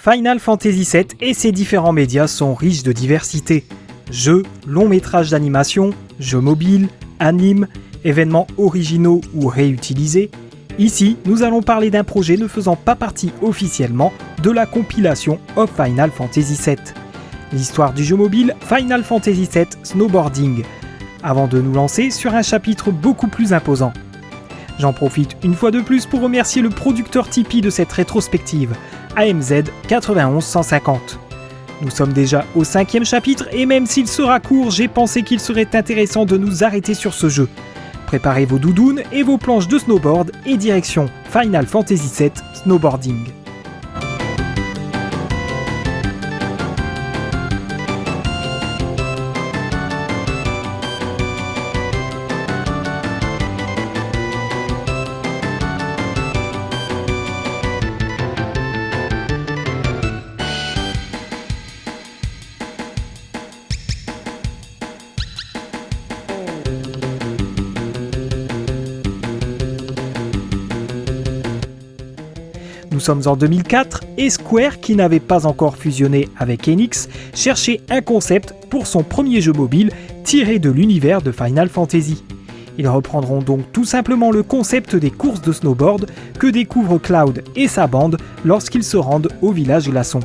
Final Fantasy VII et ses différents médias sont riches de diversité. Jeux, longs métrages d'animation, jeux mobiles, animes, événements originaux ou réutilisés. Ici, nous allons parler d'un projet ne faisant pas partie officiellement de la compilation of Final Fantasy VII. L'histoire du jeu mobile Final Fantasy VII Snowboarding, avant de nous lancer sur un chapitre beaucoup plus imposant. J'en profite une fois de plus pour remercier le producteur Tipeee de cette rétrospective, AMZ 91150. Nous sommes déjà au 5e chapitre et même s'il sera court, j'ai pensé qu'il serait intéressant de nous arrêter sur ce jeu. Préparez vos doudounes et vos planches de snowboard et direction Final Fantasy VII Snowboarding. Nous sommes en 2004 et Square, qui n'avait pas encore fusionné avec Enix, cherchait un concept pour son premier jeu mobile tiré de l'univers de Final Fantasy. Ils reprendront donc tout simplement le concept des courses de snowboard que découvrent Cloud et sa bande lorsqu'ils se rendent au village glaçon.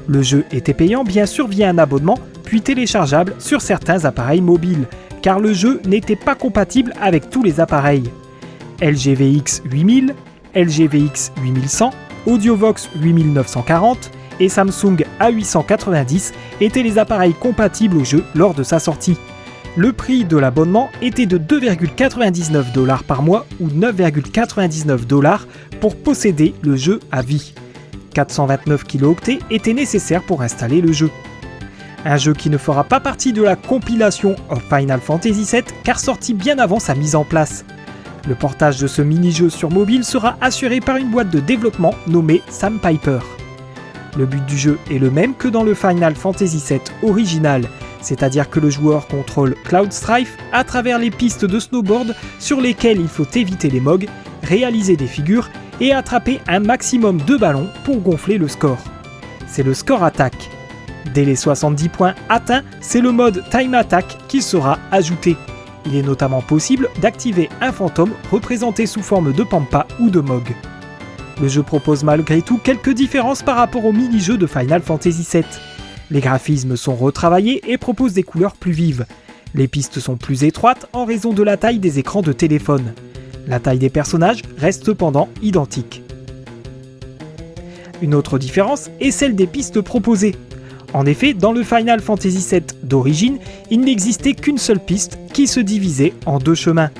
Le jeu était payant bien sûr via un abonnement, puis téléchargeable sur certains appareils mobiles, car le jeu n'était pas compatible avec tous les appareils. LGVX 8000, LGVX 8100, Audiovox 8940 et Samsung A890 étaient les appareils compatibles au jeu lors de sa sortie. Le prix de l'abonnement était de 2,99$ par mois ou 9,99$ pour posséder le jeu à vie. 429 kilooctets étaient nécessaires pour installer le jeu. Un jeu qui ne fera pas partie de la compilation of Final Fantasy VII car sorti bien avant sa mise en place. Le portage de ce mini-jeu sur mobile sera assuré par une boîte de développement nommée Sandpiper. Le but du jeu est le même que dans le Final Fantasy VII original, c'est-à-dire que le joueur contrôle Cloud Strife à travers les pistes de snowboard sur lesquelles il faut éviter les mogs, réaliser des figures et attraper un maximum de ballons pour gonfler le score. C'est le score attack. Dès les 70 points atteints, c'est le mode Time Attack qui sera ajouté. Il est notamment possible d'activer un fantôme représenté sous forme de Pampa ou de Mog. Le jeu propose malgré tout quelques différences par rapport au mini-jeu de Final Fantasy VII. Les graphismes sont retravaillés et proposent des couleurs plus vives. Les pistes sont plus étroites en raison de la taille des écrans de téléphone. La taille des personnages reste cependant identique. Une autre différence est celle des pistes proposées. En effet, dans le Final Fantasy VII d'origine, il n'existait qu'une seule piste qui se divisait en deux chemins.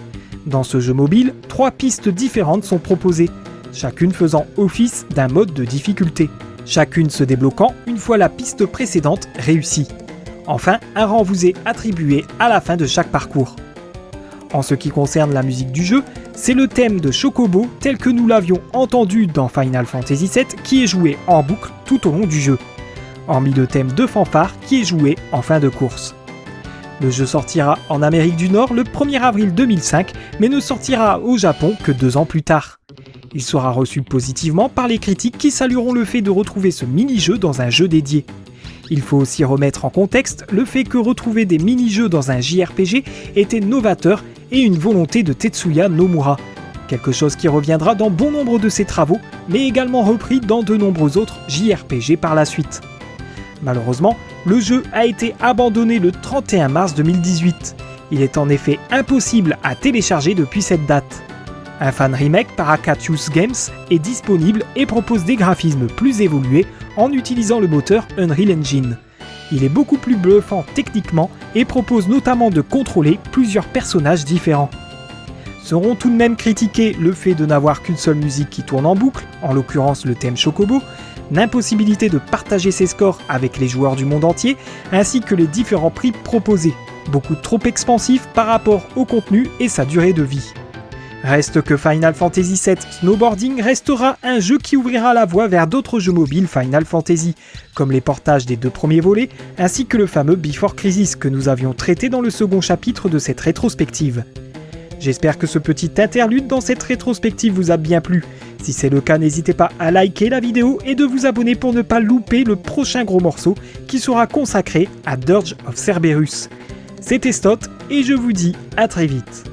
Dans ce jeu mobile, 3 pistes différentes sont proposées, chacune faisant office d'un mode de difficulté, chacune se débloquant une fois la piste précédente réussie. Enfin, un rang vous est attribué à la fin de chaque parcours. En ce qui concerne la musique du jeu, c'est le thème de Chocobo tel que nous l'avions entendu dans Final Fantasy VII qui est joué en boucle tout au long du jeu, hormis le thème de fanfare qui est joué en fin de course. Le jeu sortira en Amérique du Nord le 1er avril 2005, mais ne sortira au Japon que 2 ans plus tard. Il sera reçu positivement par les critiques qui salueront le fait de retrouver ce mini-jeu dans un jeu dédié. Il faut aussi remettre en contexte le fait que retrouver des mini-jeux dans un JRPG était novateur et une volonté de Tetsuya Nomura. Quelque chose qui reviendra dans bon nombre de ses travaux, mais également repris dans de nombreux autres JRPG par la suite. Malheureusement, le jeu a été abandonné le 31 mars 2018. Il est en effet impossible à télécharger depuis cette date. Un fan remake par Akatius Games est disponible et propose des graphismes plus évolués en utilisant le moteur Unreal Engine. Il est beaucoup plus bluffant techniquement et propose notamment de contrôler plusieurs personnages différents. Seront tout de même critiqués le fait de n'avoir qu'une seule musique qui tourne en boucle, en l'occurrence le thème Chocobo, l'impossibilité de partager ses scores avec les joueurs du monde entier, ainsi que les différents prix proposés, beaucoup trop expansifs par rapport au contenu et sa durée de vie. Reste que Final Fantasy VII Snowboarding restera un jeu qui ouvrira la voie vers d'autres jeux mobiles Final Fantasy, comme les portages des 2 premiers volets, ainsi que le fameux Before Crisis que nous avions traité dans le second chapitre de cette rétrospective. J'espère que ce petit interlude dans cette rétrospective vous a bien plu. Si c'est le cas, n'hésitez pas à liker la vidéo et de vous abonner pour ne pas louper le prochain gros morceau qui sera consacré à Dirge of Cerberus. C'était Stott et je vous dis à très vite.